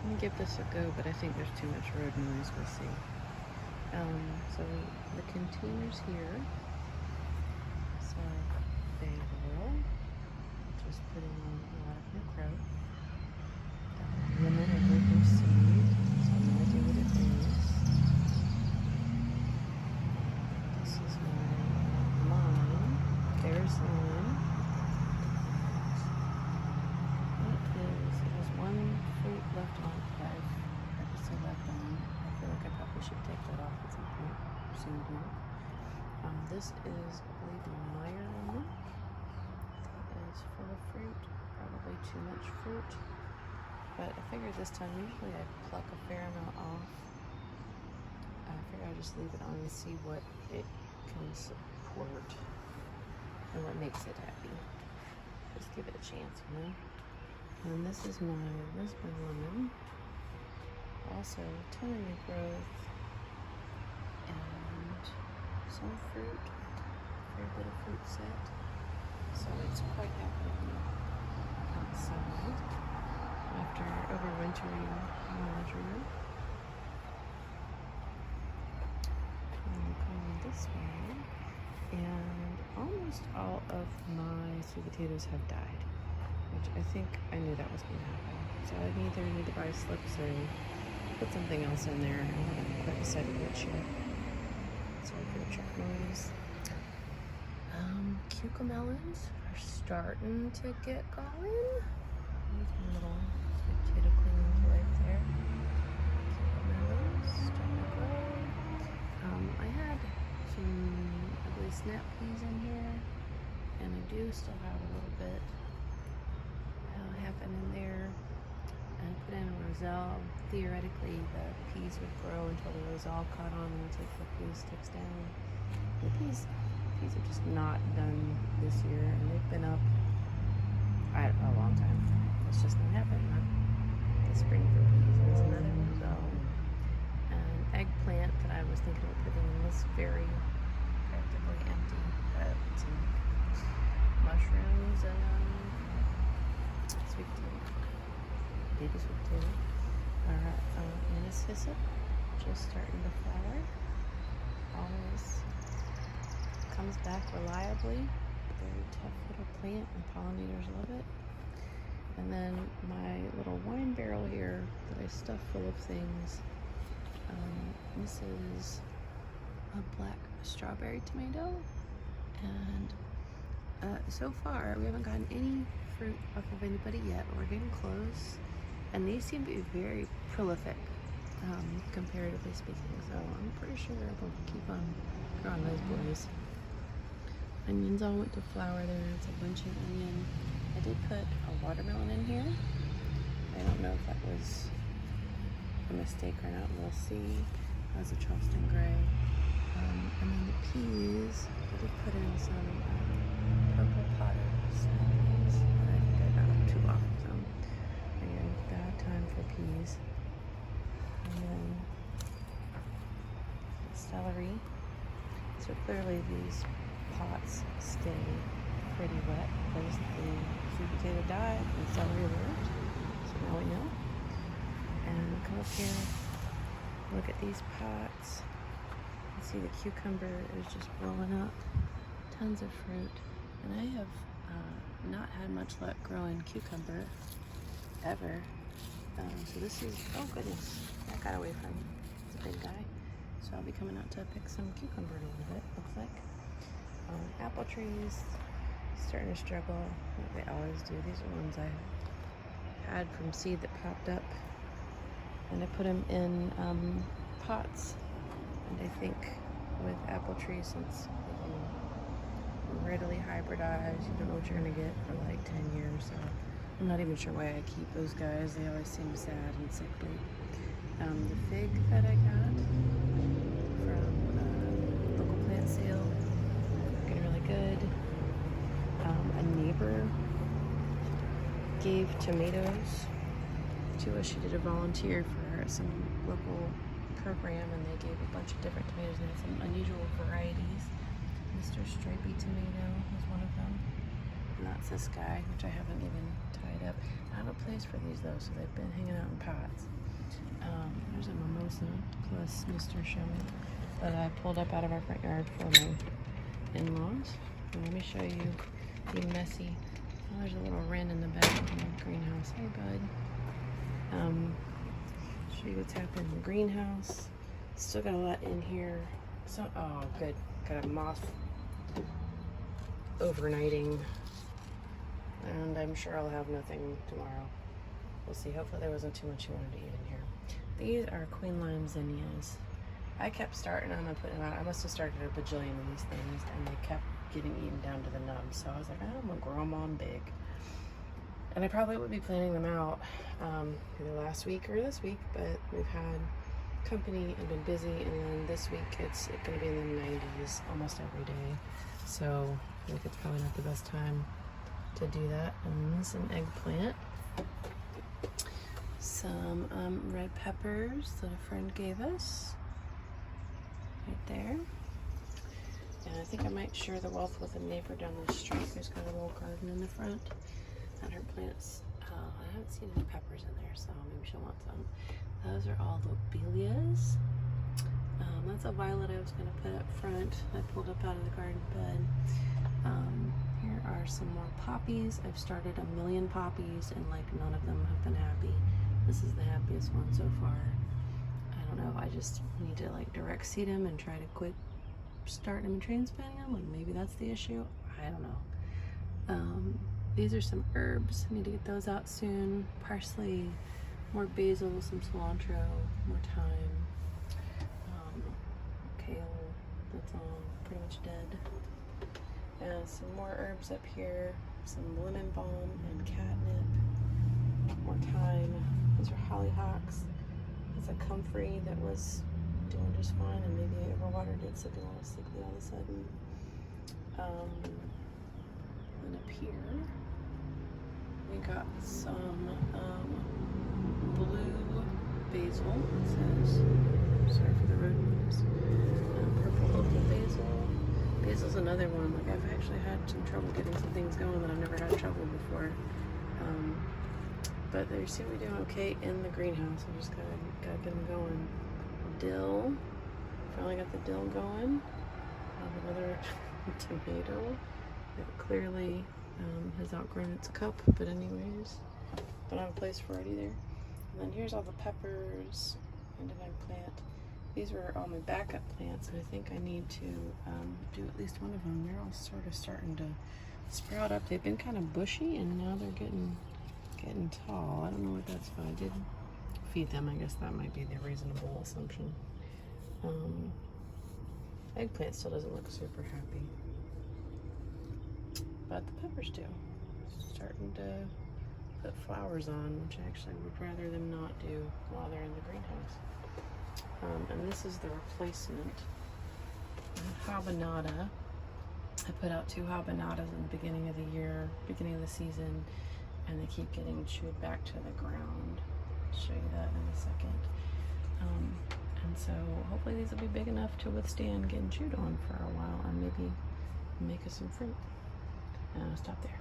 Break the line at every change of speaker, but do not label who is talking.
gonna give this a go, but I think there's too much road noise. We'll see. So the containers here. So they will just putting on a lot of new growth. Lemon and Reaper seed. So I'm gonna do what it is. This is my lime. There's lime. It has one fruit left on, 5 still left on. I feel like I probably should take that off at some point soon here. This is, I believe, Meyer lemon. It is full of fruit, probably too much fruit. But I figured this time, usually I pluck a fair amount off. I figured I'd just leave it on and see what it can support and what makes it happy. Just give it a chance, you know? And this is my Lisbon lemon. Also, a ton of new growth and some fruit, very bit of fruit set. So it's quite happy outside after overwintering in the bedroom. I'm coming this way, and almost all of my sweet potatoes have died, which I think I knew that was going to happen. So I either need to buy slips or put something else in there. I haven't quite decided which yet. Sorry for the truck noise. Cucamelons are starting to get going. There's my little sweet potato cleaning right there. Cucamelons starting to grow. I had some ugly snap peas in here, and I do still have a little bit happen in there. And I put in a roselle. Theoretically, the peas would grow until the roselle caught on and take the peas sticks down. The peas are just not done this year, and they've been up a long time. It's just not happening. The spring for peas. There's another roselle. An eggplant that I was thinking of putting in was very practically empty. But some mushrooms and sweet potato. Baby sweet potato. Anise hyssop, just starting to flower. Always comes back reliably. Very tough little plant, and pollinators love it. And then my little wine barrel here that I stuff full of things. This is a black strawberry tomato, and so far we haven't gotten any fruit off of anybody yet. We're getting close, and these seem to be very prolific, comparatively speaking. So I'm pretty sure we'll keep on growing those boys. Onions all went to flower there. It's a bunch of onion. I did put a watermelon in here. I don't know if that was a mistake or not. We'll see. That was a Charleston gray. And then the peas, I did put in some purple potter snap peas. And I think I got too off of them. Again, bad time for peas. And then celery. So clearly these pots stay pretty wet because the sweet potato died and celery lived. So now we know. And come up here, look at these pots. You see the cucumber is just blowing up. Tons of fruit. And I have not had much luck growing cucumber ever. So this is, oh goodness, that got away from me. It's a big guy. So I'll be coming out to pick some cucumber in a little bit, looks like. Apple trees, starting to struggle, like they always do. These are ones I had from seed that popped up, and I put them in pots. And I think with apple trees, since they can readily hybridize, you don't know what you're gonna get for like 10 years. So I'm not even sure why I keep those guys. They always seem sad and sickly. The fig that I got from local plant sale, looking really good. A neighbor gave tomatoes to us. She did a volunteer for some local program, and they gave a bunch of different tomatoes and some unusual varieties. Mr. Stripey tomato was one of them. And that's this guy, which I haven't even tied up. I have a place for these though, so they've been hanging out in pots. There's a mimosa plus Mr. Showing that I pulled up out of our front yard for my in-laws. Let me show you the messy. Oh, there's a little wren in the back of the greenhouse. Hey, bud. Show you what's happening in the greenhouse. Still got a lot in here. So, oh, good. Got a moth overnighting. And I'm sure I'll have nothing tomorrow. We'll see. Hopefully there wasn't too much you wanted to eat in here. These are Queen Lime zinnias. I kept starting them and putting them out. I must have started a bajillion of these things, and they kept getting eaten down to the nubs. So I was like, oh, I'm gonna grow them on big. And I probably would be planting them out either last week or this week, but we've had company and been busy, and then this week it's gonna be in the 90s almost every day. So I think it's probably not the best time to do that. And this is an eggplant. Some red peppers that a friend gave us. Right there. And I think I might share the wealth with a neighbor down the street who's got a little garden in the front. And her plants, I haven't seen any peppers in there, so maybe she'll want some. Those are all lobelias. That's a violet I was going to put up front. I pulled up out of the garden bed. Here are some more poppies. I've started a million poppies and like none of them have been happy. This is the happiest one so far. I don't know, I just need to like direct seed them and try to quit starting them and transplanting them. Like maybe that's the issue. I don't know. These are some herbs. I need to get those out soon. Parsley, more basil, some cilantro, more thyme. Kale, that's all pretty much dead. And some more herbs up here. Some lemon balm and catnip. More thyme. These are hollyhocks. It's a comfrey that was doing just fine, and maybe I overwatered it, so it got all sickly all of a sudden. And up here, we got some blue basil, it says. Sorry for the road noise. Purple opal basil. Basil's another one. Like I've actually had some trouble getting some things going that I've never had trouble before. But they seem to be doing okay in the greenhouse. I just gotta get them going. Dill. Finally got the dill going. Another tomato that clearly has outgrown its cup, but anyways, don't have a place for it either. And then here's all the peppers and an eggplant. These were all my backup plants, and I think I need to do at least one of them. They're all sort of starting to sprout up. They've been kind of bushy, and now they're getting tall. I don't know what that's for. I did feed them. I guess that might be the reasonable assumption. Eggplant still doesn't look super happy, but the peppers do. Starting to put flowers on, which actually would rather them not do while they're in the greenhouse. And this is the replacement. Habanada. I put out 2 habanadas in the beginning of the year, beginning of the season, and they keep getting chewed back to the ground. I'll show you that in a second. And so hopefully these will be big enough to withstand getting chewed on for a while and maybe make us some fruit. And I'll stop there.